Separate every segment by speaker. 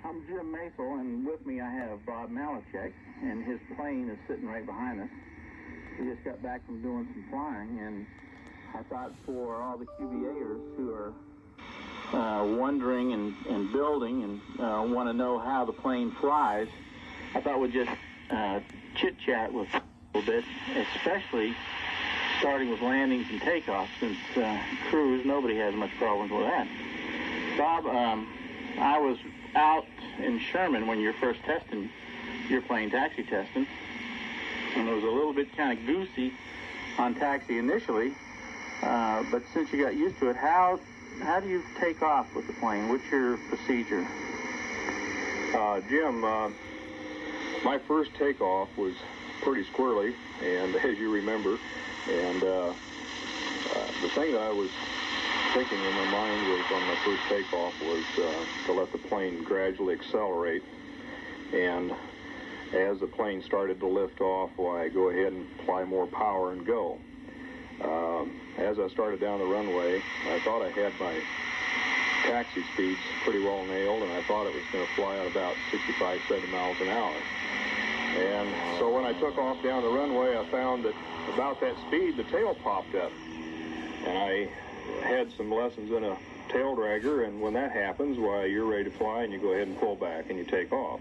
Speaker 1: I'm Jim Masel, and with me I have Bob Malechek, and his plane is sitting right behind us. We just got back from doing some flying, and I thought for all the QBAers who are wondering and building and want to know how the plane flies, I thought we'd just chit-chat with a little bit, especially starting with landings and takeoffs, since cruise, nobody has much problems with that. Bob, I was out in Sherman when you were first testing your plane, taxi testing, and it was a little bit kind of goosey on taxi initially, but since you got used to it, how do you take off with the plane? What's your procedure?
Speaker 2: Jim, my first takeoff was pretty squirrely, and as you remember, and the thing that I was thinking in my mind was on my first takeoff was to let the plane gradually accelerate, and as the plane started to lift off, I go ahead and apply more power and go. As I started down the runway, I thought I had my taxi speeds pretty well nailed, and I thought it was going to fly at about 65, 70 miles an hour. And so when I took off down the runway, I found that about that speed, the tail popped up. And I had some lessons in a tail dragger, and when that happens, why, you're ready to fly, and you go ahead and pull back, and you take off.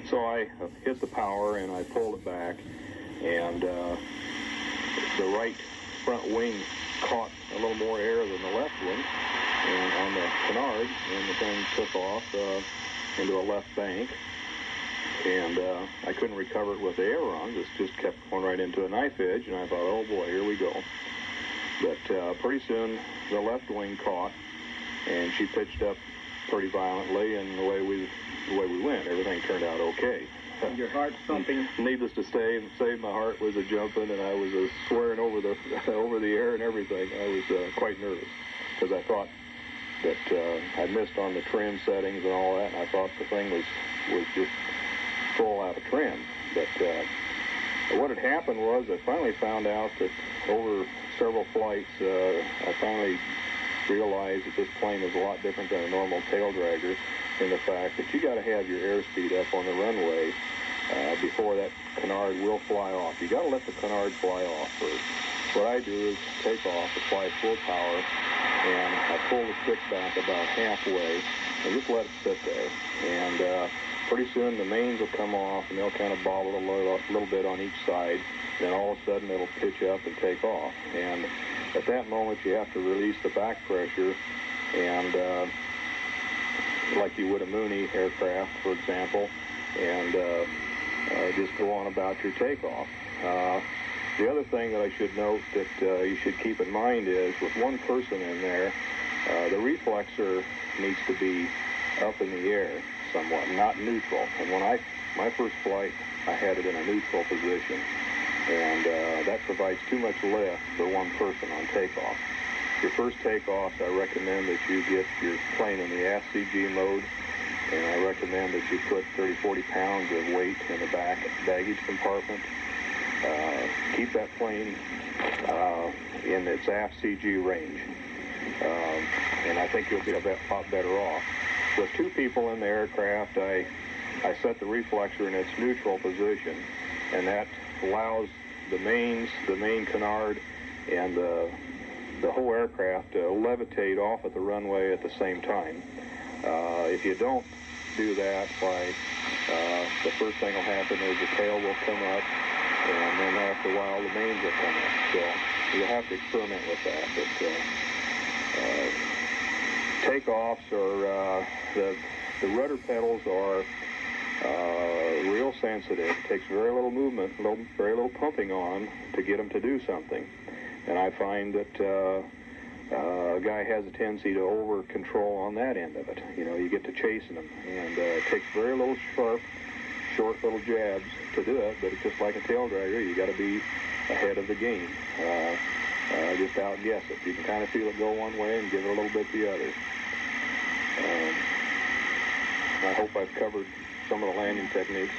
Speaker 2: So I hit the power, and I pulled it back, and the right front wing caught a little more air than the left wing and on the canard, and the thing took off into a left bank. And I couldn't recover it with the ailerons. It just kept going right into a knife edge, and I thought, oh boy, here we go. But pretty soon, the left wing caught, and she pitched up pretty violently, and the way we went, everything turned out okay.
Speaker 1: Your heart thumping?
Speaker 2: Needless to say my heart was a-jumping, and I was swearing over the over the air and everything. I was quite nervous, because I thought that I missed on the trim settings and all that, and I thought the thing was just full out of trim. But what had happened was I finally found out that over several flights, I finally realized that this plane is a lot different than a normal tail dragger in the fact that you got to have your airspeed up on the runway before that canard will fly off. You got to let the canard fly off first. What I do is take off, apply full power, and I pull the stick back about halfway and just let it sit there. And pretty soon the mains will come off, and they'll kind of bobble a little bit on each side. Then all of a sudden it'll pitch up and take off. And at that moment you have to release the back pressure, and like you would a Mooney aircraft, for example, and just go on about your takeoff. The other thing that I should note that you should keep in mind is with one person in there, the reflexor needs to be up in the air somewhat, not neutral. And when my first flight, I had it in a neutral position, and that provides too much lift for one person on takeoff. Your first takeoffs, I recommend that you get your plane in the aft CG mode, and I recommend that you put 30-40 pounds of weight in the back baggage compartment. Keep that plane in its aft CG range, and I think you'll be a lot better off. With two people in the aircraft, I set the reflexor in its neutral position, and that allows the main canard, and the whole aircraft to levitate off at the runway at the same time. If you don't do that, why, the first thing will happen is the tail will come up, and then after a while the mains will come up. So you'll have to experiment with that. But takeoffs are, the rudder pedals are real sensitive. It takes very little movement, very little pumping on to get them to do something. And I find that a guy has a tendency to over-control on that end of it. You know, you get to chasing them, and it takes very little short little jabs to do it, but it's just like a tail dragger. You got to be ahead of the game. Just outguess it. You can kind of feel it go one way and give it a little bit the other. I hope I've covered some of the landing techniques.